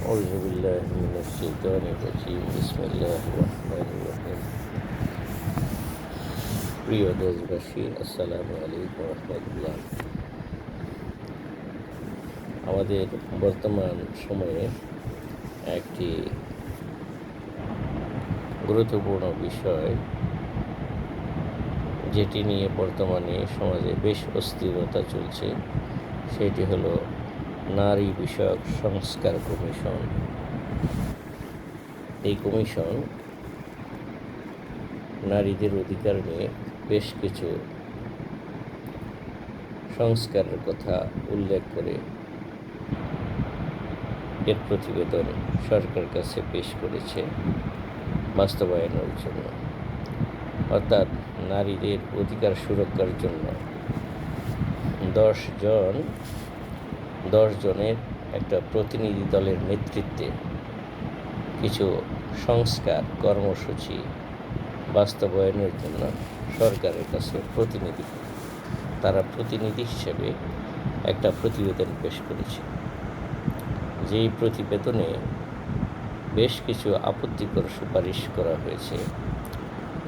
أعوذ بالله من الشيطان الرجيم بسم الله الرحمن الرحيم প্রিয় দেশবাসী, আসসালামু আলাইকুম রহমতুল্লাহ। আমাদের বর্তমান সময়ে একটি গুরুত্বপূর্ণ বিষয়, যেটি নিয়ে বর্তমানে সমাজে বেশ অস্থিরতা চলছে, সেটি হলো নারী বিষয়ক সংস্কার কমিশন। এই কমিশন নারীদের অধিকার নিয়ে বেশ কিছু সংস্কারের কথা উল্লেখ করে এর প্রতিবেদন সরকারের কাছে পেশ করেছে বাস্তবায়নের জন্য। অর্থাৎ নারীদের অধিকার সুরক্ষার জন্য 10 জনের একটা প্রতিনিধি দলের নেতৃত্বে কিছু সংস্কার কর্মসূচি বাস্তবায়নের জন্য সরকারের কাছে তারা প্রতিনিধি হিসেবে একটা প্রতিবেদন পেশ করেছে। যেই প্রতিবেদনে বেশ কিছু আপত্তিকর সুপারিশ করা হয়েছে,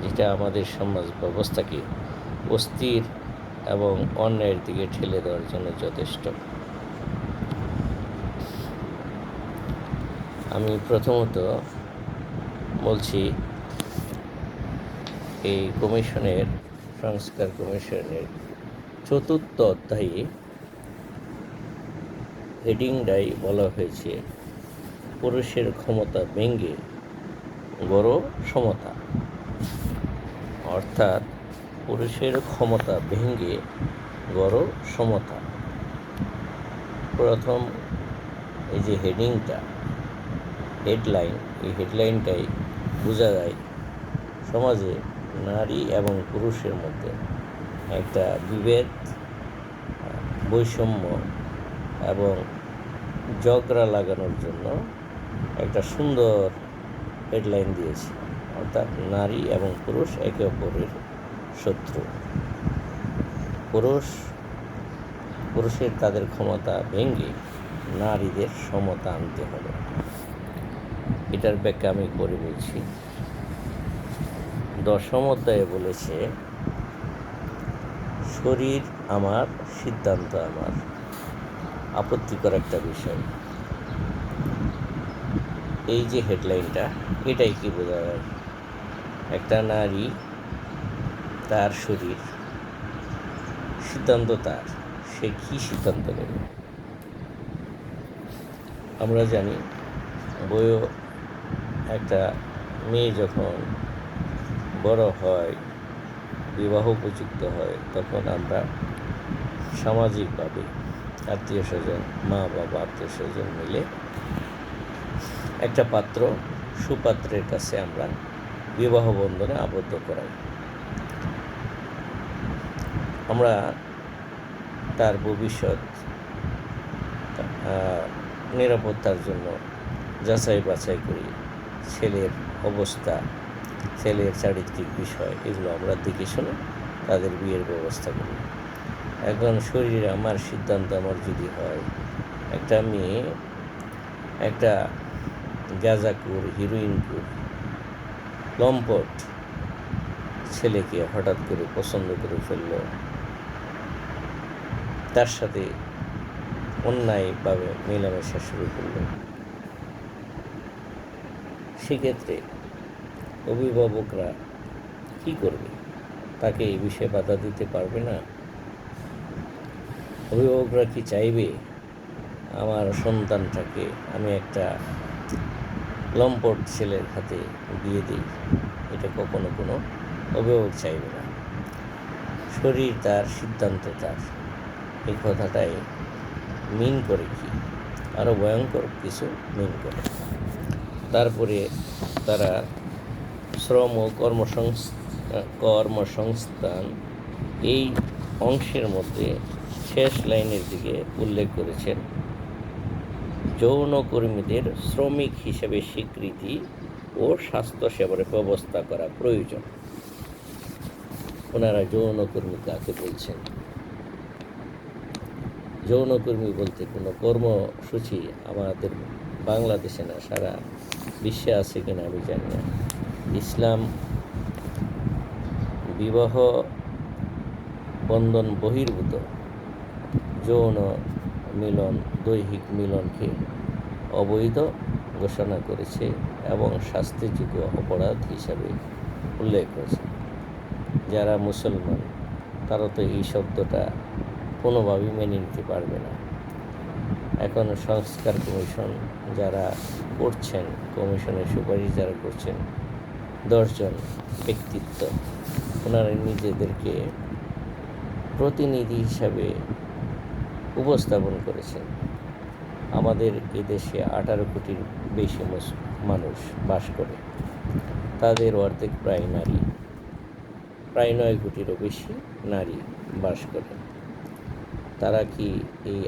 যেটা আমাদের সমাজ ব্যবস্থাকে অস্থির এবং অন্যায়ের দিকে ঠেলে দেওয়ার জন্য যথেষ্ট। আমি প্রথমত বলছি, এই সংস্কার কমিশনের 4th অধ্যায়ে হেডিংটাই বলা হয়েছে পুরুষের ক্ষমতা ভেঙে গড় সমতা। অর্থাৎ পুরুষের ক্ষমতা ভেঙে গড় সমতা। প্রথম এই যে হেডলাইন, এই হেডলাইনটাই বোঝা যায় সমাজে নারী এবং পুরুষের মধ্যে একটা বিভেদ, বৈষম্য এবং ঝগড়া লাগানোর জন্য একটা সুন্দর হেডলাইন দিয়েছে। অর্থাৎ নারী এবং পুরুষ একে অপরের শত্রু। পুরুষের তাদের ক্ষমতা ভেঙে নারীদের সমতা আনতে হবে। এটার ব্যাখ্যা আমি করে বলছি। 10ম অধ্যায়ে বলেছে, শরীর আমার, সিদ্ধান্ত আমার। আপত্তিকর একটা বিষয়। এই যে হেডলাইনটা, এটাই কি বোঝা যায়? একটা নারী, তার শরীর, সিদ্ধান্ত তার, সে কি সিদ্ধান্ত নেবে। আমরা জানি বইও একটা মেয়ে যখন বড় হয়, বিবাহ উপযুক্ত হয়, তখন আমরা সামাজিকভাবে আত্মীয় স্বজন, মা বাবা, আত্মীয় স্বজন মিলে একটা সুপাত্রের কাছে আমরা বিবাহ বন্ধনে আবদ্ধ করাই। আমরা তার ভবিষ্যৎ নিরাপত্তার জন্য যাচাই বাছাই করি। ছেলের অবস্থা, ছেলের চারিত্রিক বিষয়, এগুলো আমরা দেখে শুনে তাদের বিয়ের ব্যবস্থা করি। এখন শরীর আমার, সিদ্ধান্ত আমার যদি হয়, একটা মেয়ে একটা গাঁজাখোর, হিরোইনখোর, লম্পট ছেলেকে হঠাৎ করে পছন্দ করে ফেলল, তার সাথে অন্যায়ভাবে মেলামেশা শুরু করল, সেক্ষেত্রে অভিভাবকরা কি করবে? তাকে এই বিষয়ে বাধা দিতে পারবে না। অভিভাবকরা কি চাইবে আমার সন্তানটাকে আমি একটা লম্পট ছেলের হাতে বিয়ে দিই? এটা কখনো কোনো অভিভাবক চাইবে না। শরীর তার, সিদ্ধান্ত তার, এই কথাটাই মিন করে কি? আরও ভয়ঙ্কর কিছু মিন করে। তারপরে তারা শ্রম ও কর্মসংস্থান এই অংশের মধ্যে শেষ লাইনের দিকে উল্লেখ করেছেন, যৌনকর্মীদের শ্রমিক হিসেবে স্বীকৃতি ও স্বাস্থ্যসেবার ব্যবস্থা করা প্রয়োজন। ওনারা যৌনকর্মী কাকে বলছেন? যৌনকর্মী বলতে কোনো কর্মসূচি আমাদের বাংলাদেশে না, সারা বিশ্বে আছে কিনা আমি জানি না, ইসলাম বিবাহ বন্ধন বহির্ভূত যৌন মিলন, দৈহিক মিলনকে অবৈধ ঘোষণা করেছে এবং শাস্তিযোগ্য অপরাধ হিসাবে উল্লেখ করেছে। যারা মুসলমান তারা তো এই শব্দটা কোনোভাবেই মেনে নিতে পারবে না। এখন সংস্কার কমিশন যারা করছেন, কমিশনের সুপারিশ যারা করছেন, 10 জন ব্যক্তিত্ব, ওনারা নিজেদেরকে প্রতিনিধি হিসাবে উপস্থাপন করেছেন। আমাদের এদেশে 18 কোটির বেশি মানুষ বাস করে, তাদের অর্ধেক প্রায় নারী, প্রায় 9 কোটিরও বেশি নারী বাস করে। তারা কি এই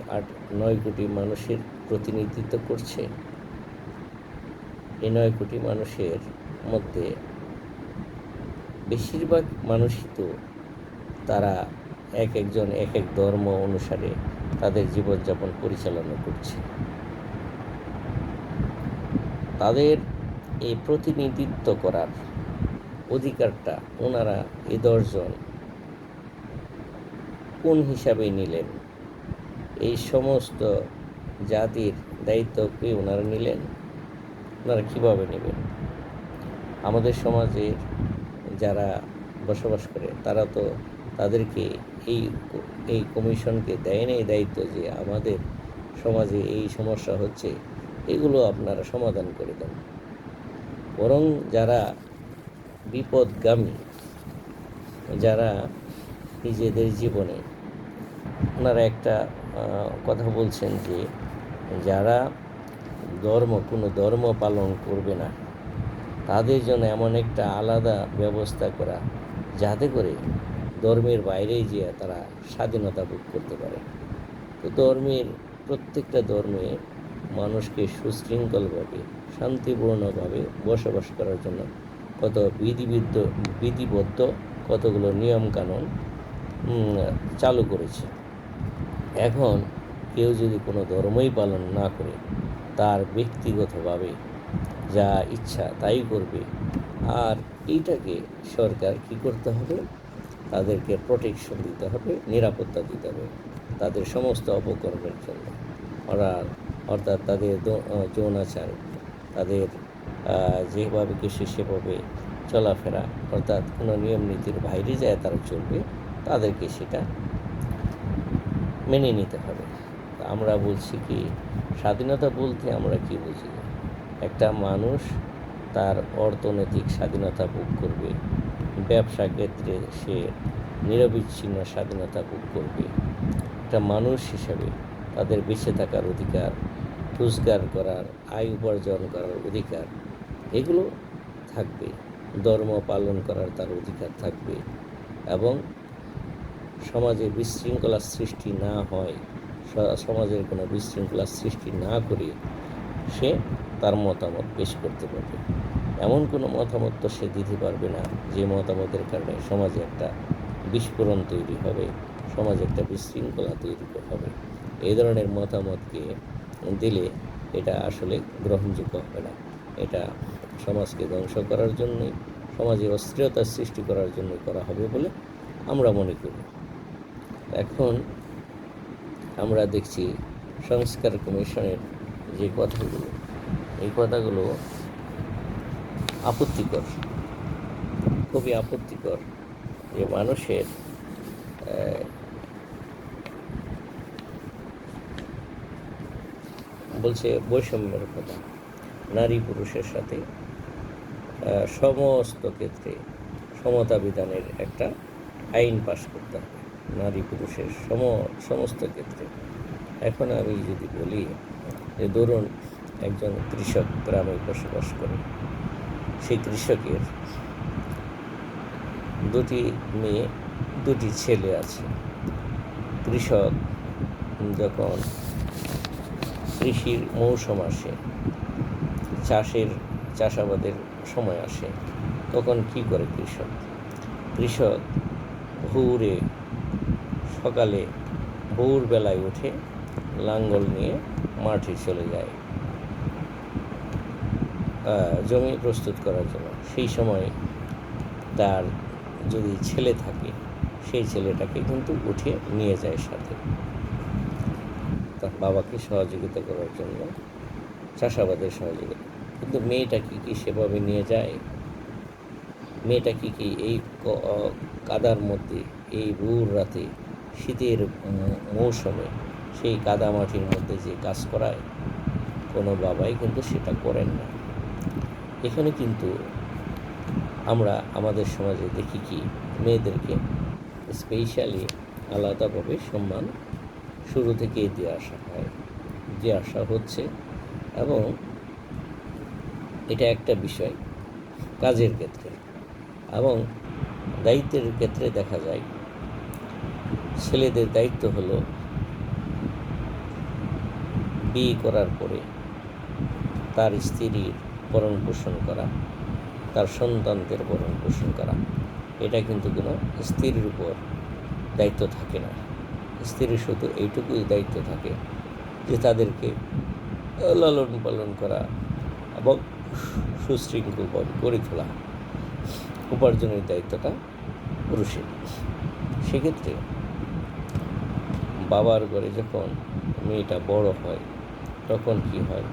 9 কোটি মানুষের প্রতিনিধিত্ব করছে? এই 9 কোটি মানুষের মধ্যে বেশিরভাগ মানুষই তো তারা এক একজন এক এক ধর্ম অনুসারে তাদের জীবনযাপন পরিচালনা করছে। তাদের এই প্রতিনিধিত্ব করার অধিকারটা ওনারা এই 10 জন কোন হিসাবে নিলেন? এই সমস্ত জাতির দায়িত্ব কি ওনারা নিলেন? ওনারা কীভাবে নেবেন? আমাদের সমাজে যারা বসবাস করে তারা তো তাদেরকে এই কমিশনকে দেয় না এই দায়িত্ব যে আমাদের সমাজে এই সমস্যা হচ্ছে, এগুলো আপনারা সমাধান করে দেন। বরং যারা বিপদগামী, যারা নিজেদের জীবনে, ওনারা একটা কথা বলছেন যে যারা কোনো ধর্ম পালন করবে না তাদের জন্য এমন একটা আলাদা ব্যবস্থা করা যাতে করে ধর্মের বাইরে গিয়ে তারা স্বাধীনতা ভোগ করতে পারে। তো প্রত্যেকটা ধর্মে মানুষকে সুশৃঙ্খলভাবে, শান্তিপূর্ণভাবে বসবাস করার জন্য কত বিধিবদ্ধ কতগুলো নিয়মকানুন চালু করেছে। এখন কেউ যদি কোনো ধর্মই পালন না করে, তার ব্যক্তিগতভাবে যা ইচ্ছা তাই করবে, আর এইটাকে সরকার কি করতে হবে? তাদেরকে প্রোটেকশন দিতে হবে, নিরাপত্তা দিতে হবে তাদের সমস্ত অপকর্মের জন্য। অর্থাৎ তাদের যৌনাচার, তাদের যেভাবে কিছু সেভাবে চলাফেরা, অর্থাৎ কোনো নিয়ম নীতির বাইরে যায় তারা চলবে, তাদেরকে সেটা মেনে নিতে হবে। আমরা বলছি কি, স্বাধীনতা বলতে আমরা কি বুঝি? একটা মানুষ তার অর্থনৈতিক স্বাধীনতা ভোগ করবে, ব্যবসা ক্ষেত্রে সে নিরবিচ্ছিন্ন স্বাধীনতা ভোগ করবে। একটা মানুষ হিসাবে তাদের বেঁচে থাকার অধিকার, রোজগার করার, আয় উপার্জন করার অধিকার, এগুলো থাকবে। ধর্ম পালন করার তার অধিকার থাকবে এবং সমাজে বিশৃঙ্খলা সৃষ্টি না হয়, সমাজের কোনো বিশৃঙ্খলা সৃষ্টি না করে সে তার মতামত পেশ করতে পারবে। এমন কোনো মতামত তো সে দিতে পারবে না যে মতামতের কারণে সমাজে একটা বিস্ফোরণ তৈরি হবে, সমাজে একটা বিশৃঙ্খলা তৈরি হবে। এই ধরনের মতামতকে দিলে এটা আসলে গ্রহণযোগ্য হবে না। এটা সমাজকে ধ্বংস করার জন্যই, সমাজে অস্থিরতার সৃষ্টি করার জন্যই করা হবে বলে আমরা মনে করি। এখন আমরা দেখছি সংস্কার কমিশনের যে কথাগুলো, এই কথাগুলো আপত্তিকর, খুবই আপত্তিকর। যে মানুষের বলছে বৈষম্যের কথা, নারী পুরুষের সাথে সমস্ত ক্ষেত্রে সমতা বিধানের একটা আইন পাশ করতে হবে, নারী পুরুষের সমস্ত ক্ষেত্রে। এখন আমি যদি বলি যে ধরুন একজন কৃষক গ্রামে বসবাস করে, সেই কৃষকের 2টি মেয়ে 2টি ছেলে আছে। কৃষক যখন কৃষির মৌসুম আসে, চাষাবাদের সময় আসে, তখন কি করে কৃষক সকালে ভোরবেলায় উঠে লাঙ্গল নিয়ে মাঠে চলে যায়। জমি প্রস্তুত করার জন্য। সেই সময় তার যদি ছেলে থাকে, সেই ছেলেটাকে কিন্তু উঠিয়ে নিয়ে যায় সাথে, তার বাবাকে সহযোগিতা করার জন্য, চাষাবাদের সহযোগিতা। কিন্তু মেয়েটাকে কি সেভাবে নিয়ে যায়? মেয়েটাকে কি এই কাদার মধ্যে, এই ভোর রাতে, শীতের মৌসুমে সেই কাদা মাটির মধ্যে যে কাজ করায়? কোনো বাবাই কিন্তু সেটা করেন না। এখানে কিন্তু আমরা আমাদের সমাজে দেখি কি, মেয়েদেরকে স্পেশালি আলাদাভাবে সম্মান শুরু থেকেই দিয়ে আসা হচ্ছে। এবং এটা একটা বিষয় কাজের ক্ষেত্রে এবং দায়িত্বের ক্ষেত্রে দেখা যায় ছেলেদের দায়িত্ব হলো বিয়ে করার পরে তার স্ত্রীর ভরণ পোষণ করা, তার সন্তানদের ভরণ পোষণ করা। এটা কিন্তু কোনো স্ত্রীর উপর দায়িত্ব থাকে না। স্ত্রীর শুধু এইটুকুই দায়িত্ব থাকে যে তাদেরকে লালন পালন করা এবং সুশৃঙ্খলভাবে গড়ে তোলা। উপার্জনের দায়িত্বটা পুরুষের। সেক্ষেত্রে বাবার ঘরে যখন মেয়েটা বড় হয়, তখন কি হয়?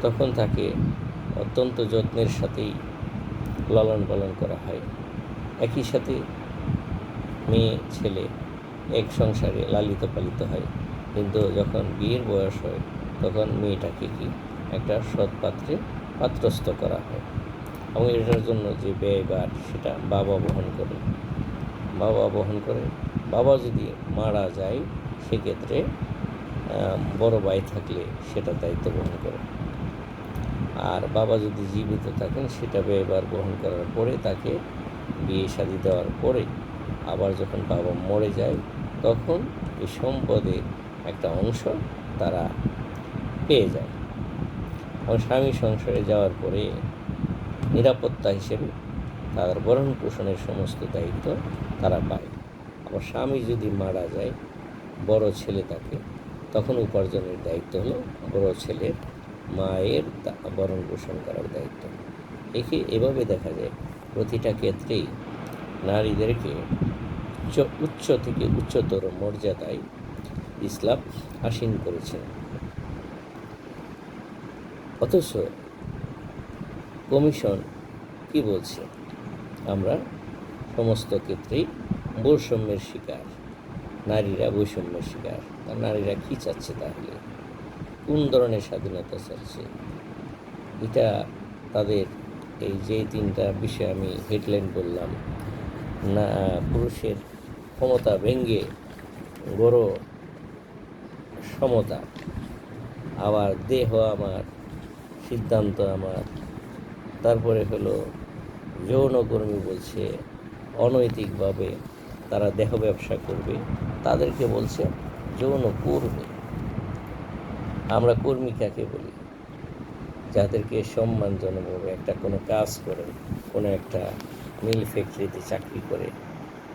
তখন তাকে অত্যন্ত যত্নের সাথেই লালন পালন করা হয়। একই সাথে মেয়ে ছেলে এক সংসারে লালিত পালিত হয়। কিন্তু যখন বিয়ের বয়স হয়, তখন মেয়েটাকে কি একটা সৎ পাত্রে পাত্রস্থ করা হয় এবং এটার জন্য যে ব্যয়ভার সেটা বাবা বহন করে। বাবা যদি মারা যায়, সেক্ষেত্রে বড় ভাই থাকলে সেটা দায়িত্ব বহন করে। আর বাবা যদি জীবিত থাকেন, সেটা ব্যয়ভার বহন করার পরে, তাকে বিয়ে শাদী দেওয়ার পরে আবার যখন বাবা মরে যায়, তখন এই সম্পদের একটা অংশ তারা পেয়ে যায়। এবং স্বামী সংসারে যাওয়ার পরে নিরাপত্তা হিসেবে তাদের ভরণ পোষণের সমস্ত দায়িত্ব তারা পায়। আবার স্বামী যদি মারা যায়, বড় ছেলে থাকে, তখন উপার্জনের দায়িত্ব হলো বড় ছেলের, মায়ের ভরণ পোষণ করার দায়িত্ব। এভাবে দেখা যায় প্রতিটা ক্ষেত্রেই নারীদেরকে উচ্চ থেকে উচ্চতর মর্যাদায় ইসলাম আসীন করেছেন। অথচ কমিশন কি বলছে? আমরা সমস্ত ক্ষেত্রেই বৈষম্যের শিকার, নারীরা বৈষম্যের শিকার। আর নারীরা কী চাচ্ছে তাহলে? কোন ধরনের স্বাধীনতা চাচ্ছে? এটা তাদের এই যে তিনটা বিষয় আমি হেডলাইন বললাম, না পুরুষের ক্ষমতা ভেঙে গড় সমতা, আবার দেহ আমার, সিদ্ধান্ত আমার, তারপরে হলো যৌনকর্মী বলছে অনৈতিকভাবে তারা দেহ ব্যবসা করবে, তাদেরকে বলছে যৌন কর্মী। আমরা কর্মী কাকে বলি? যাদেরকে সম্মানজনকভাবে একটা কোনো কাজ করে, কোনো একটা মিল ফ্যাক্টরিতে চাকরি করে,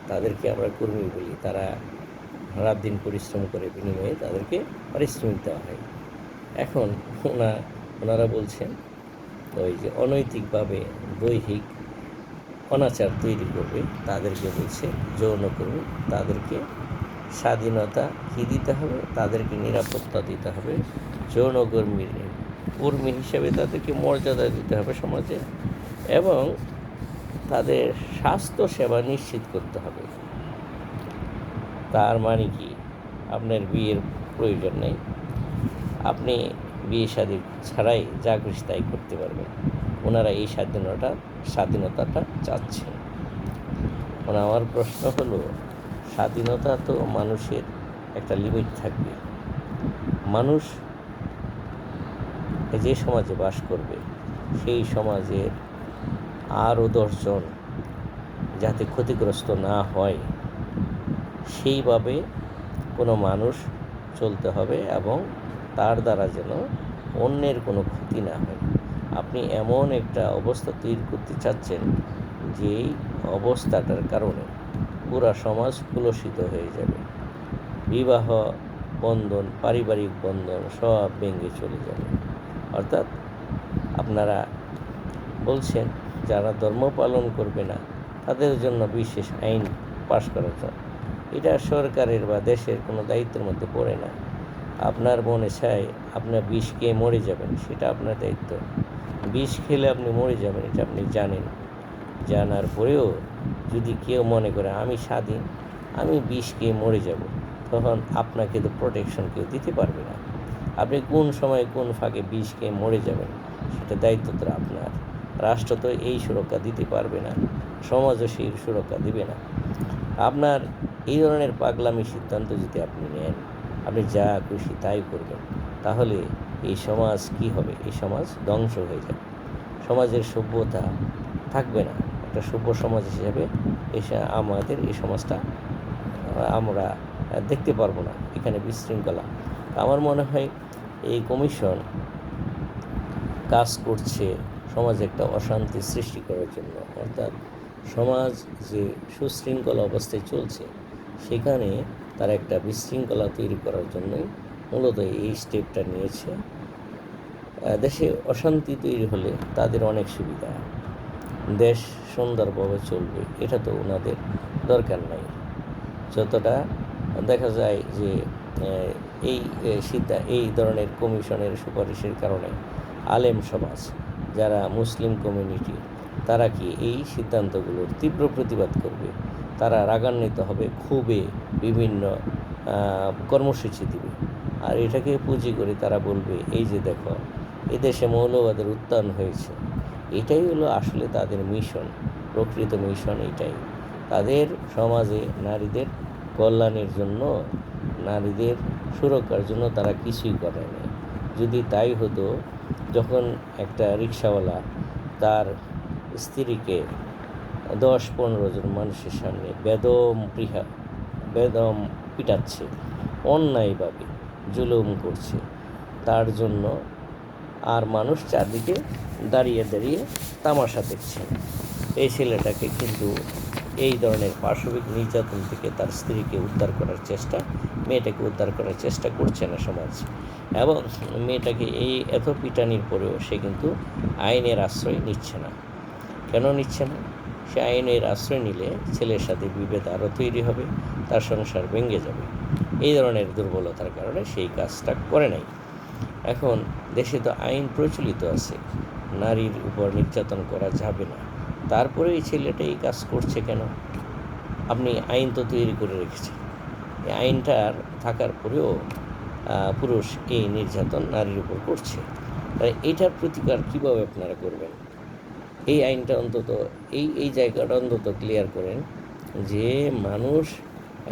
তাদেরকে আমরা কর্মী বলি। তারা রাত দিন পরিশ্রম করে, বিনিময়ে তাদেরকে পারিশ্রমিক দেওয়া হয়। এখন ওনারা বলছেন ওই যে অনৈতিকভাবে দৈহিক অনাচার তৈরি করবে, তাদেরকে বলছে যৌনকর্মী। তাদেরকে স্বাধীনতা কী দিতে হবে? তাদেরকে নিরাপত্তা দিতে হবে। কর্মী হিসেবে তাদেরকে মর্যাদা দিতে হবে সমাজে, এবং তাদের স্বাস্থ্য সেবা নিশ্চিত করতে হবে। তার মানে কি? আপনার বিয়ের প্রয়োজন নেই, আপনি বিয়ে শাদী ছাড়াই যা খুশি তাই করতে পারবেন। ওনারা এই স্বাধীনতাটা চাচ্ছেন। মানে আমার প্রশ্ন হলো, স্বাধীনতা তো মানুষের একটা লিমিট থাকবে। মানুষ যে সমাজে বাস করবে, সেই সমাজের আরও 10 জন যাতে ক্ষতিগ্রস্ত না হয়, সেইভাবে কোনো মানুষ চলতে হবে, এবং তার দ্বারা যেন অন্যের কোনো ক্ষতি না হয়। আপনি এমন একটা অবস্থা তৈরি করতে চাচ্ছেন, যেই অবস্থাটার কারণে পুরা সমাজ কুলসিত হয়ে যাবে। বিবাহ বন্ধন, পারিবারিক বন্ধন সব ভেঙে চলে যাবে। অর্থাৎ আপনারা বলছেন যারা ধর্ম পালন করবে না তাদের জন্য বিশেষ আইন পাশ করার জন্য। এটা সরকারের বা দেশের কোনো দায়িত্বের মধ্যে পড়ে না। আপনার মনে চায় আপনার বিষ খেয়ে মরে যাবেন, সেটা আপনার দায়িত্ব। বিষ খেলে আপনি মরে যাবেন এটা আপনি জানেন। জানার পরেও যদি কেউ মনে করে আমি স্বাধীন, আমি বিষ খেয়ে মরে যাব, তখন আপনাকে তো প্রোটেকশন কেউ দিতে পারবে না। আপনি কোন সময় কোন ফাঁকে বিষ খেয়ে মরে যাবেন সেটা দায়িত্ব তো আপনার। রাষ্ট্র তো এই সুরক্ষা দিতে পারবে না, সমাজও সেই সুরক্ষা দিবে না। আপনার এই ধরনের পাগলামি সিদ্ধান্ত যদি আপনি নেন, আপনি যা খুশি তাই করবেন, তাহলে এই সমাজ কি হবে? এই সমাজ ধ্বংস হয়ে যাবে, সমাজের সভ্যতা থাকবে না। একটা সভ্য সমাজ হিসেবে আমাদের এই সমাজটা আমরা দেখতে পারবো না। এখানে বিশৃঙ্খলা। আমার মনে হয় এই কমিশন কাজ করছে সমাজে একটা অশান্তি সৃষ্টি করার জন্য। অর্থাৎ সমাজ যে সুশৃঙ্খল অবস্থায় চলছে সেখানে তারা একটা বিশৃঙ্খলা তৈরি করার জন্যই মূলত এই স্টেপটা নিয়েছে। দেশে অশান্তি তৈরি হলে তাদের অনেক সুবিধা, দেশ সুন্দরভাবে চলবে, এটা তো ওনাদের দরকার নাই। যতটা দেখা যায় যে এই ধরনের কমিশনের সুপারিশের কারণে আলেম সমাজ যারা মুসলিম কমিউনিটি তারা কি এই সিদ্ধান্তগুলোর তীব্র প্রতিবাদ করবে, তারা রাগান্বিত হবে, ক্ষোভে বিভিন্ন কর্মসূচি দেবে। আর এটাকে পুঁজি করে তারা বলবে এই যে দেখো এদেশে মৌলবাদের উত্থান হয়েছে। এটাই হলো আসলে তাদের মিশন, প্রকৃত মিশন এটাই। তাদের সমাজে নারীদের কল্যাণের জন্য, নারীদের সুরক্ষার জন্য তারা কিছুই করে না। যদি তাই হতো, যখন একটা রিক্সাওয়ালা তার স্ত্রীকে 10-15 জন মানুষের সামনে বেদম পিটাচ্ছে, অন্যায়ভাবে জুলুম করছে, তার জন্য আর মানুষ চারদিকে দাঁড়িয়ে দাঁড়িয়ে তামাশা দেখছেন। এই ছেলেটাকে কিন্তু এই ধরনের পাশবিক নির্যাতন থেকে তার স্ত্রীকে উদ্ধার করার চেষ্টা, মেয়েটাকে উদ্ধার করার চেষ্টা করছে না সমাজ। এবং মেয়েটাকে এই এত পিটানির পরেও সে কিন্তু আইনের আশ্রয় নিচ্ছে না। কেন নিচ্ছে না? সে আইনের আশ্রয় নিলে ছেলের সাথে বিভেদ আরও তৈরি হবে, তার সংসার ভেঙে যাবে। এই ধরনের দুর্বলতার কারণে সেই কাজটা করে নাই। এখন দেশে তো আইন প্রচলিত আছে, নারীর উপর নির্যাতন করা যাবে না, তারপরে এই ছেলেটা এই কাজ করছে কেন? আপনি আইন তো তৈরি করে রেখেছেন, এই আইনটার থাকার পরেও পুরুষ এই নির্যাতন নারীর উপর করছে। তাই এইটার প্রতিকার কীভাবে আপনারা করবেন? এই আইনটা অন্তত এই জায়গাটা অন্তত ক্লিয়ার করেন যে মানুষ,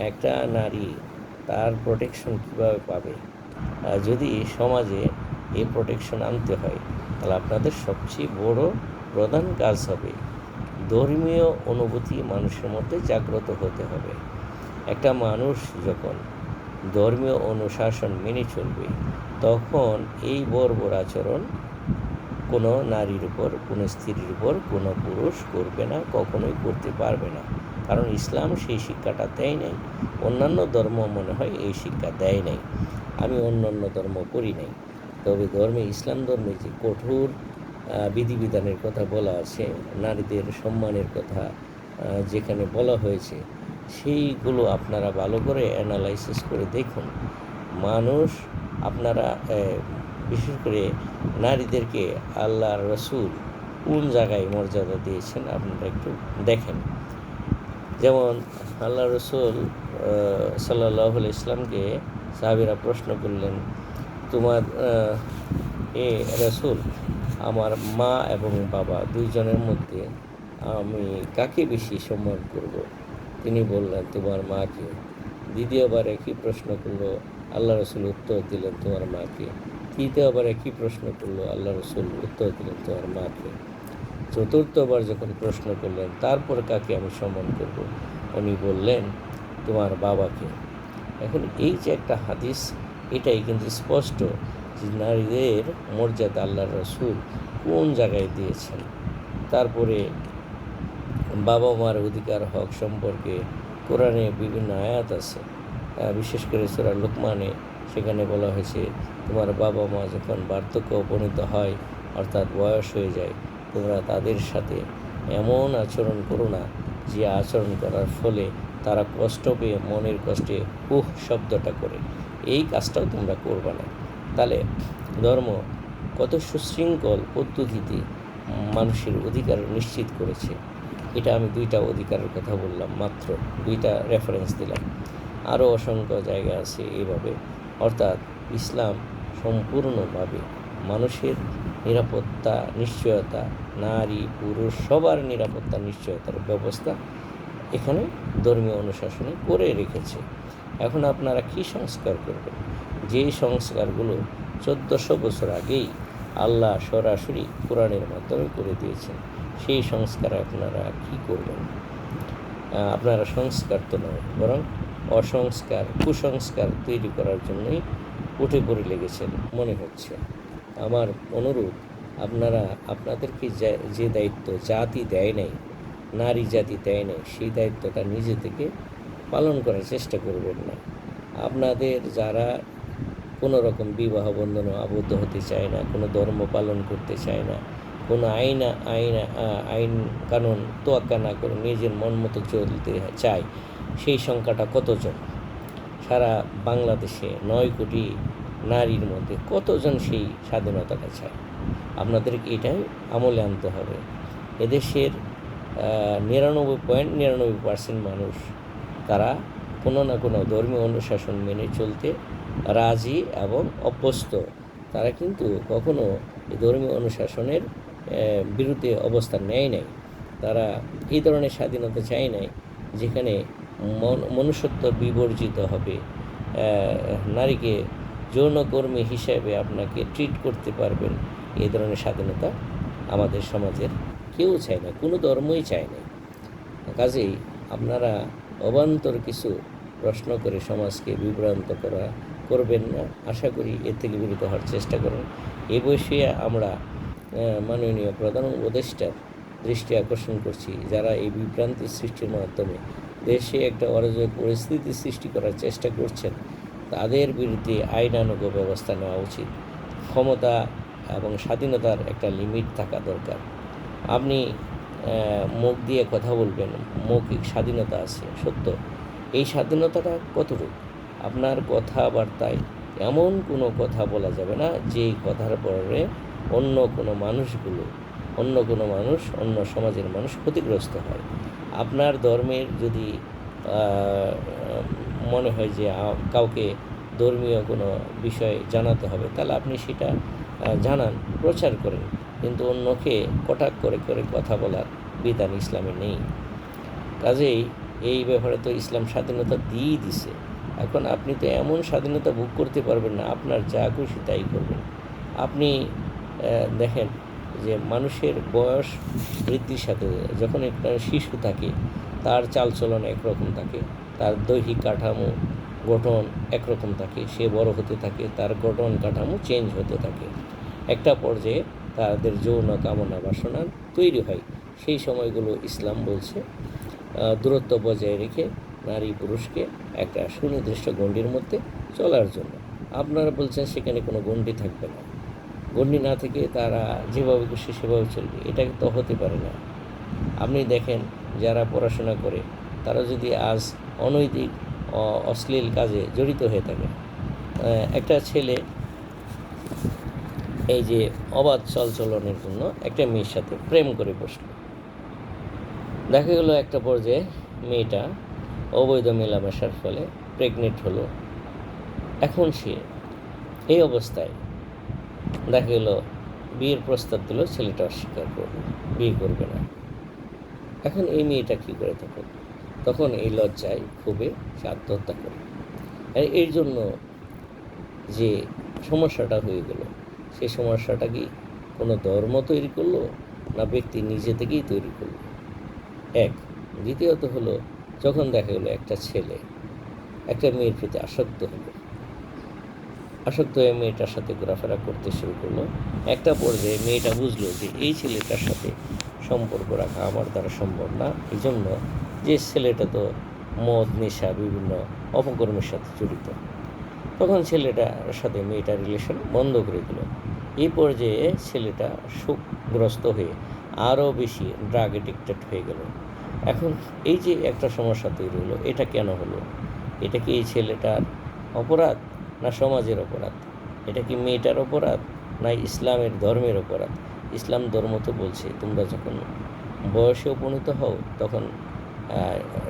একটা নারী তার প্রোটেকশন কীভাবে পাবে। যদি সমাজে এই প্রোটেকশন আনতে হয় তাহলে আপনাদের সবচেয়ে বড় প্রধান কাজ হবে ধর্মীয় অনুভূতি মানুষের মধ্যে জাগ্রত হতে হবে। একটা মানুষ যখন ধর্মীয় অনুশাসন মেনে চলবে, তখন এই বর্বর আচরণ কোনো নারীর উপর, কোনো স্ত্রীর উপর কোনো পুরুষ করবে না, কখনোই করতে পারবে না। কারণ ইসলাম সেই শিক্ষাটা দেয় নাই, অন্যান্য ধর্ম মনে হয় এই শিক্ষা দেয় নাই। আমি অন্যান্য ধর্ম করি নাই, তবে ইসলাম ধর্মে যে কঠোর বিধিবিধানের কথা বলা আছে, নারীদের সম্মানের কথা যেখানে বলা হয়েছে, সেইগুলো আপনারা ভালো করে অ্যানালাইসিস করে দেখুন। মানুষ, আপনারা বিশেষ করে নারীদেরকে আল্লাহর রসুল কোন জায়গায় মর্যাদা দিয়েছেন আপনারা একটু দেখেন। যেমন আল্লাহ রসুল সাল্লাল্লাহু আলাইহি ইসলামকে সাহাবীরা প্রশ্ন করলেন, তোমার রসুল, আমার মা এবং বাবা দুইজনের মধ্যে আমি কাকে বেশি সম্মান করব? তিনি বললেন তোমার মাকে। দ্বিতীয়বার একই প্রশ্ন করলো, আল্লাহ রসুল উত্তর দিলেন তোমার মাকে। তৃতীয়বার একই প্রশ্ন করলো, আল্লাহ রসুল উত্তর দিলেন তোমার মাকে। চতুর্থবার যখন প্রশ্ন করলেন তারপর কাকে আমি সম্মান করব, উনি বললেন তোমার বাবাকে। এখন এই যে একটা হাদিস, এটাই কিন্তু স্পষ্ট যে নারীদের মর্যাদা আল্লাহ রসুল কোন জায়গায় দিয়েছেন। তারপরে বাবা মার অধিকার হক সম্পর্কে কোরআনে বিভিন্ন আয়াত আছে, বিশেষ করে সূরা লুকমানে সেখানে বলা হয়েছে তোমার বাবা মা যখন বার্ধক্য উপনীত হয় অর্থাৎ বয়স হয়ে যায়, তোমরা তাদের সাথে এমন আচরণ করো না যে আচরণ করার ফলে তারা কষ্ট পেয়ে মনের কষ্টে শব্দটা করে, এই কাজটাও তোমরা করবে না। তাহলে ধর্ম কত সুশৃঙ্খল পদ্ধতিতে মানুষের অধিকার নিশ্চিত করেছে। এটা আমি 2টা অধিকারের কথা বললাম, মাত্র 2টা রেফারেন্স দিলাম। আরও অসংখ্য জায়গা আছে এইভাবে। অর্থাৎ ইসলাম সম্পূর্ণভাবে মানুষের নিরাপত্তা নিশ্চয়তা, নারী পুরুষ সবার নিরাপত্তা নিশ্চয়তার ব্যবস্থা এখানে ধর্মীয় অনুশাসনে করে রেখেছে। এখন আপনারা কি সংস্কার করবেন? যেই সংস্কারগুলো 1400 বছর আগেই আল্লাহ সরাসরি কোরআনের মাধ্যমে করে দিয়েছেন, সেই সংস্কার আপনারা কি করবেন? আপনারা সংস্কার তো নয়, বরং কুসংস্কার তৈরি করার জন্যই উঠে পড়ে লেগেছেন মনে হচ্ছে। আমার অনুরোধ, আপনারা আপনাদেরকে যে দায়িত্ব জাতি দেয় নাই, নারী জাতি দেয় নাই, সেই দায়িত্বটা নিজে থেকে পালন করার চেষ্টা করবেন না। আপনাদের যারা কোনো রকম বিবাহ বন্ধনে আবদ্ধ হতে চায় না, কোনো ধর্ম পালন করতে চায় না, কোনো আইন কানুন তোয়াক্কা না করে নিজের মন মতো চলতে চায়, সেই সংখ্যাটা কতজন? সারা বাংলাদেশে 9 কোটি নারীর মধ্যে কতজন সেই স্বাধীনতাটা চায়? আপনাদেরকে এটাই আমলে আনতে হবে। এদেশের 99.99% মানুষ তারা কোনো না কোনো ধর্মীয় অনুশাসন মেনে চলতে রাজি এবং অভ্যস্ত। তারা কিন্তু কখনো এই ধর্মীয় অনুশাসনের বিরুদ্ধে অবস্থান নেয় নাই। তারা এই ধরনের স্বাধীনতা চায় নাই যেখানে মনুষ্যত্ব বিবর্জিত হবে, নারীকে যৌনকর্মী হিসেবে আপনাকে ট্রিট করতে পারবেন, এই ধরনের স্বাধীনতা আমাদের সমাজের কেউ চায় না, কোনো ধর্মই চায় না। কাজেই আপনারা অবান্তর কিছু প্রশ্ন করে সমাজকে বিভ্রান্ত করবেন না। আশা করি এর থেকে বিরত হওয়ার চেষ্টা করেন। এই বিষয়ে আমরা মাননীয় প্রধান উপদেষ্টার দৃষ্টি আকর্ষণ করছি, যারা এই বিভ্রান্তি সৃষ্টির মাধ্যমে দেশে একটা অরাজক পরিস্থিতি সৃষ্টি করার চেষ্টা করছেন, তাদের বিরুদ্ধে আইনানুগ ব্যবস্থা নেওয়া উচিত। ক্ষমতা এবং স্বাধীনতার একটা লিমিট থাকা দরকার। আপনি মুখ দিয়ে কথা বলবেন, মৌখিক স্বাধীনতা আছে সত্য, এই স্বাধীনতাটা কতটুকু? আপনার কথাবার্তায় এমন কোনো কথা বলা যাবে না যেই কথার পরে অন্য কোনো মানুষ অন্য সমাজের মানুষ ক্ষতিগ্রস্ত হয়। আপনার ধর্মের যদি মনে হয় যে কাউকে ধর্মীয় কোনো বিষয় জানাতে হবে, তাহলে আপনি সেটা জানান, প্রচার করেন, কিন্তু অন্যকে কটাক্ষ করে কথা বলার বিধান ইসলামে নেই। কাজেই এই ব্যাপারে তো ইসলাম স্বাধীনতা দিয়েই দিছে। এখন আপনি তো এমন স্বাধীনতা ভোগ করতে পারবেন না, আপনার যা খুশি তাই করবেন। আপনি দেখেন যে মানুষের বয়স বৃদ্ধির সাথে যখন একটা শিশু থাকে, তার চালচলন একরকম থাকে, তার দৈহিক কাঠামো গঠন একরকম থাকে, সে বড় হতে থাকে, তার গঠন কাঠামো চেঞ্জ হতে থাকে। একটা পর্যায়ে তাদের যৌন কামনা বাসনা তৈরি হয়। সেই সময়গুলো ইসলাম বলছে দূরত্ব বজায় রেখে নারী পুরুষকে একটা সুনির্দিষ্ট গণ্ডির মধ্যে চলার জন্য। আপনারা বলছেন সেখানে কোনো গণ্ডি থাকবে না, গণ্ডি না থেকে তারা যেভাবে খুশি সেভাবে চলবে, এটা তো হতে পারে না। আপনি দেখেন যারা পড়াশোনা করে তারা যদি আজ অনৈতিক অশ্লীল কাজে জড়িত হয়ে থাকে, একটা ছেলে এই যে অবাধ চলচলনের জন্য একটা মেয়ের সাথে প্রেম করে বসলো, দেখা গেলো একটা পর্যায়ে মেয়েটা অবৈধ মেলামেশার ফলে প্রেগনেন্ট হলো। এখন সে এই অবস্থায় দেখা গেলো বিয়ের প্রস্তাব দিল, ছেলেটা অস্বীকার করবে, বিয়ে করবে না। এখন এই মেয়েটা কী করে তখন এই লজ্জায় ক্ষোভে সে আত্মহত্যা করে। এর জন্য যে সমস্যাটা হয়ে গেল, সেই সমস্যাটা কি কোনো ধর্ম তৈরি করলো না ব্যক্তি নিজে থেকেই তৈরি করলো? এক। দ্বিতীয়ত হলো, যখন দেখা গেলো একটা ছেলে একটা মেয়ের প্রতি আসক্ত হয়ে মেয়েটার সাথে ঘোরাফেরা করতে শুরু করলো, একটা পর্যায়ে মেয়েটা বুঝলো যে এই ছেলেটার সাথে সম্পর্ক রাখা আমার দ্বারা সম্ভব না। এই জন্য যে ছেলেটা তো মদ নেশা বিভিন্ন অপকর্মের সাথে জড়িত, তখন ছেলেটার সাথে মেয়েটার রিলেশন বন্ধ করে দিল। এই পর্যায়ে ছেলেটা শোকগ্রস্ত হয়ে আরও বেশি ড্রাগ এডিক্টেড হয়ে গেল। এখন এই যে একটা সমস্যা তৈরি হলো, এটা কেন হলো? এটা কি এই ছেলেটার অপরাধ না সমাজের অপরাধ? এটা কি মেয়েটার অপরাধ না ইসলামের ধর্মের অপরাধ? ইসলাম ধর্ম তো বলছে তোমরা যখন বয়সে উপনীত হও তখন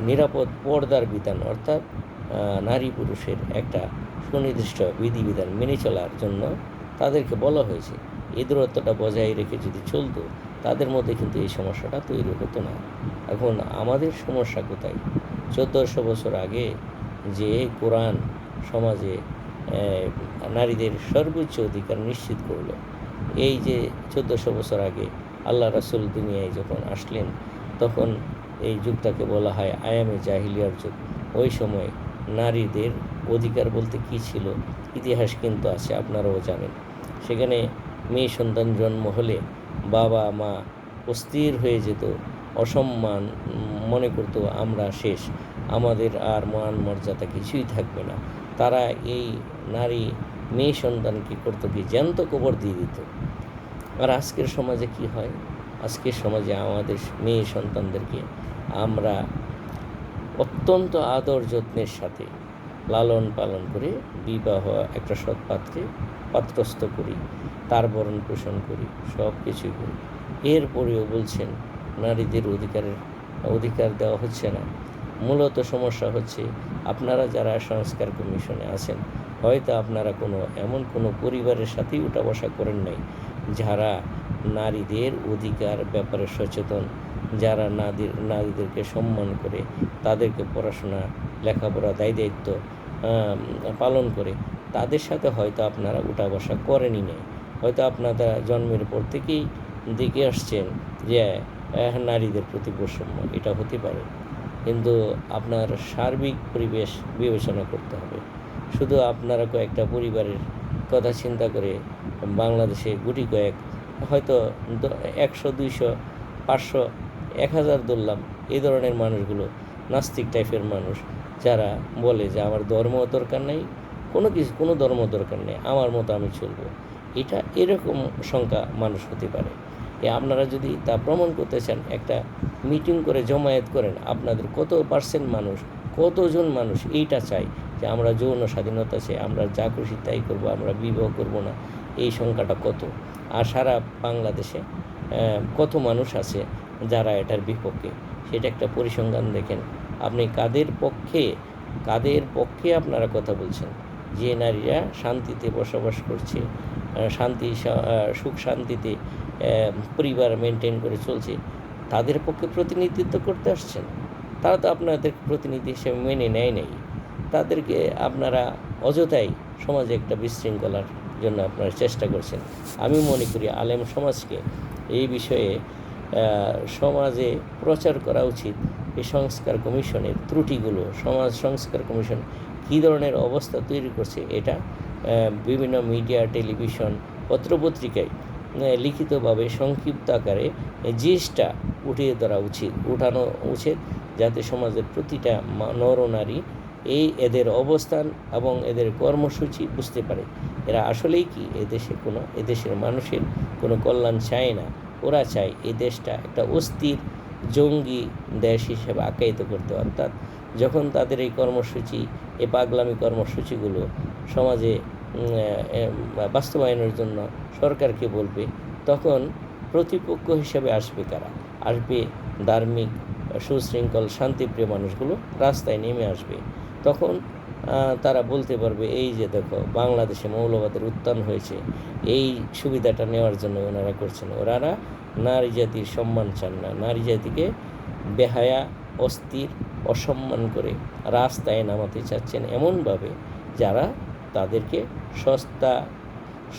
নিরাপদ পর্দার বিধান অর্থাৎ নারী পুরুষের একটা সুনির্দিষ্ট বিধিবিধান মেনে চলার জন্য তাদেরকে বলা হয়েছে। এই দূরত্বটা বজায় রেখে যদি চলতো তাদের মধ্যে কিন্তু এই সমস্যাটা তৈরি হতো না। এখন আমাদের সমস্যা কোথায়? 1400 বছর আগে যে কোরআন সমাজে নারীদের সর্বোচ্চ অধিকার নিশ্চিত করলো, এই যে 1400 বছর আগে আল্লাহ রাসূল দুনিয়ায় যখন আসলেন তখন এই যুগটাকে বলা হয় আয়ামে জাহিলিয়ার যুগ। ওই সময় নারীদের অধিকার বলতে কী ছিল ইতিহাস কিন্তু আছে, আপনারাও জানেন। সেখানে মেয়ে সন্তান জন্ম হলে বাবা মা অস্থির হয়ে যেত, অসম্মান মনে করতো আমরা শেষ, আমাদের আর মান মর্যাদা কিছুই থাকবে না। তারা এই নারী মেয়ে সন্তানকে করতো কি জ্যান্ত কবর দিয়ে দিত। আর আজকের সমাজে কি হয়? আজকের সমাজে আমাদের মেয়ে সন্তানদেরকে আমরা অত্যন্ত আদর যত্নের সাথে লালন পালন করে বিবাহ একটা সৎ পাত্রে পাত্রস্থ করি, তার ভরণ পোষণ করি, সব কিছুই করি। এরপরেও বলছেন নারীদের অধিকার দেওয়া হচ্ছে না। মূলত সমস্যা হচ্ছে আপনারা যারা সংস্কার কমিশনে আছেন হয়তো আপনারা এমন কোনো পরিবারের সাথেই উঠা বসা করেন নাই যারা নারীদের অধিকার ব্যাপারে সচেতন, যারা নারীদেরকে সম্মান করে, তাদেরকে পড়াশোনা লেখাপড়া দায়িত্ব পালন করে, তাদের সাথে হয়তো আপনারা উঠা বসা করেনই নাই। হয়তো আপনারা জন্মের পর থেকেই দেখে আসছেন যে নারীদের প্রতি বৈষম্য, এটা হতে পারে। কিন্তু আপনার সার্বিক পরিবেশ বিবেচনা করতে হবে। শুধু আপনারা কয়েকটা পরিবারের কথা চিন্তা করে বাংলাদেশে গুটি কয়েক হয়তো 100, 200, 500, 1000 ধরলাম এই ধরনের মানুষগুলো নাস্তিক টাইপের মানুষ যারা বলে যে আমার ধর্ম দরকার নেই, কোনো ধর্ম দরকার নেই, আমার মতো আমি চলবো। এরকম সংখ্যা মানুষ হতে পারে। আপনারা যদি তা প্রমাণ করতে চান একটা মিটিং করে জমায়েত করেন, আপনাদের কতজন মানুষ এইটা চায় যে আমরা যৌন স্বাধীনতা চাই, আমরা যা খুশি তাই করবো, আমরা বিবাহ করব না, এই সংখ্যাটা কত? আর সারা বাংলাদেশে কত মানুষ আছে যারা এটার বিপক্ষে, সেটা একটা পরিসংখ্যান দেখেন। আপনি কাদের পক্ষে আপনারা কথা বলছেন? যে নারীরা শান্তিতে বসবাস করছে, সুখ শান্তিতে পরিবার মেনটেন করে চলছে, তাদের পক্ষে প্রতিনিধিত্ব করতে আসছেন। তারা তো আপনাদের প্রতিনিধি হিসেবে মেনে নেয় নাই। তাদেরকে আপনারা অযথাই সমাজে একটা বিশৃঙ্খলার জন্য আপনারা চেষ্টা করছেন। আমি মনে করি আলেম সমাজকে এই বিষয়ে সমাজে প্রচার করা উচিত। এই সংস্কার কমিশনের ত্রুটিগুলো, সমাজ সংস্কার কমিশন কী ধরনের অবস্থা তৈরি করছে, এটা বিভিন্ন মিডিয়া, টেলিভিশন, পত্রপত্রিকায় লিখিতভাবে সংক্ষিপ্ত আকারে জিনিসটা উঠানো উচিত যাতে সমাজের প্রতিটা নরনারী এদের অবস্থান এবং এদের কর্মসূচি বুঝতে পারে। এরা আসলেই কি এদেশের মানুষের কোনো কল্যাণ চায় না। ওরা চায় এই দেশটা একটা অস্থির জঙ্গি দেশ হিসেবে আখ্যায়িত করতে। অর্থাৎ যখন তাদের এই পাগলামি কর্মসূচিগুলো সমাজে বাস্তবায়নের জন্য সরকারকে বলবে, তখন প্রতিপক্ষ হিসেবে আসবে কারা? আসবে ধার্মিক, সুশৃঙ্খল, শান্তিপ্রিয় মানুষগুলো রাস্তায় নেমে আসবে। তখন তারা বলতে পারবে এই যে দেখো বাংলাদেশে মৌলবাদের উত্থান হয়েছে, এই সুবিধাটা নেওয়ার জন্য ওনারা করছেন। ওনারা নারী জাতির সম্মান চান না, নারী জাতিকে বেহায়া, অস্থির, অসম্মান করে রাস্তায় নামাতে চাচ্ছেন এমনভাবে যারা তাদেরকে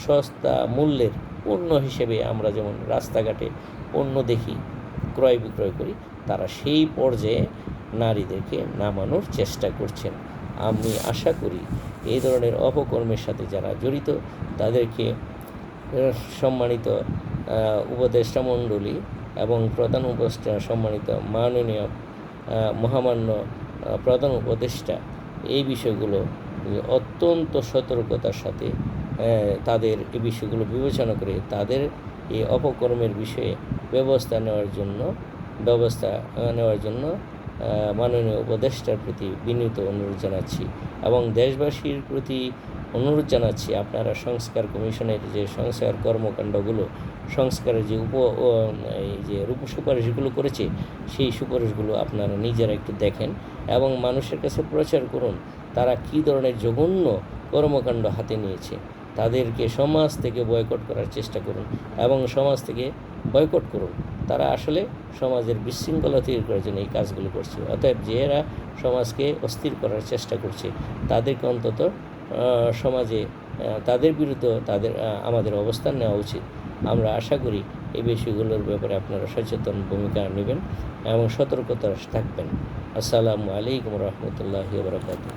সস্তা মূল্যের পণ্য হিসেবে আমরা যেমন রাস্তাঘাটে পণ্য দেখি, ক্রয় বিক্রয় করি, তারা সেই পর্যায়ে নারীদেরকে নামানোর চেষ্টা করছেন। আমি আশা করি এই ধরনের অপকর্মের সাথে যারা জড়িত তাদেরকে সম্মানিত উপদেষ্টা মণ্ডলী এবং প্রধান উপদেষ্টা, সম্মানিত মাননীয় মহামান্য প্রধান উপদেষ্টা এই বিষয়গুলো অত্যন্ত সতর্কতার সাথে তাদের এই বিষয়গুলো বিবেচনা করে তাদের এই অপকর্মের বিষয়ে ব্যবস্থা নেওয়ার জন্য মাননীয় উপদেষ্টার প্রতি বিনীত অনুরোধ জানাচ্ছি এবং দেশবাসীর প্রতি অনুরোধ জানাচ্ছি, আপনারা সংস্কার কমিশনের যে সংস্কার কর্মকাণ্ডগুলো, সংস্কারের যে এই যে সুপারিশগুলো করেছে, সেই সুপারিশগুলো আপনারা নিজেরা একটু দেখেন এবং মানুষের কাছে প্রচার করুন তারা কী ধরনের জঘন্য কর্মকাণ্ড হাতে নিয়েছে। তাদেরকে সমাজ থেকে বয়কট করার চেষ্টা করুন এবং সমাজ থেকে বয়কট করুন। তারা আসলে সমাজের বিশৃঙ্খলা তৈরি করার জন্য এই কাজগুলো করছে। অতএব যারা সমাজকে অস্থির করার চেষ্টা করছে তাদেরকে অন্তত সমাজে তাদের বিরুদ্ধে আমাদের অবস্থান নেওয়া উচিত। আমরা আশা করি এই বিষয়গুলোর ব্যাপারে আপনারা সচেতন ভূমিকা নেবেন এবং সতর্কতা থাকবেন। আসসালামু আলাইকুম রহমতুল্লাহি ওয়া বারাকাতুহু।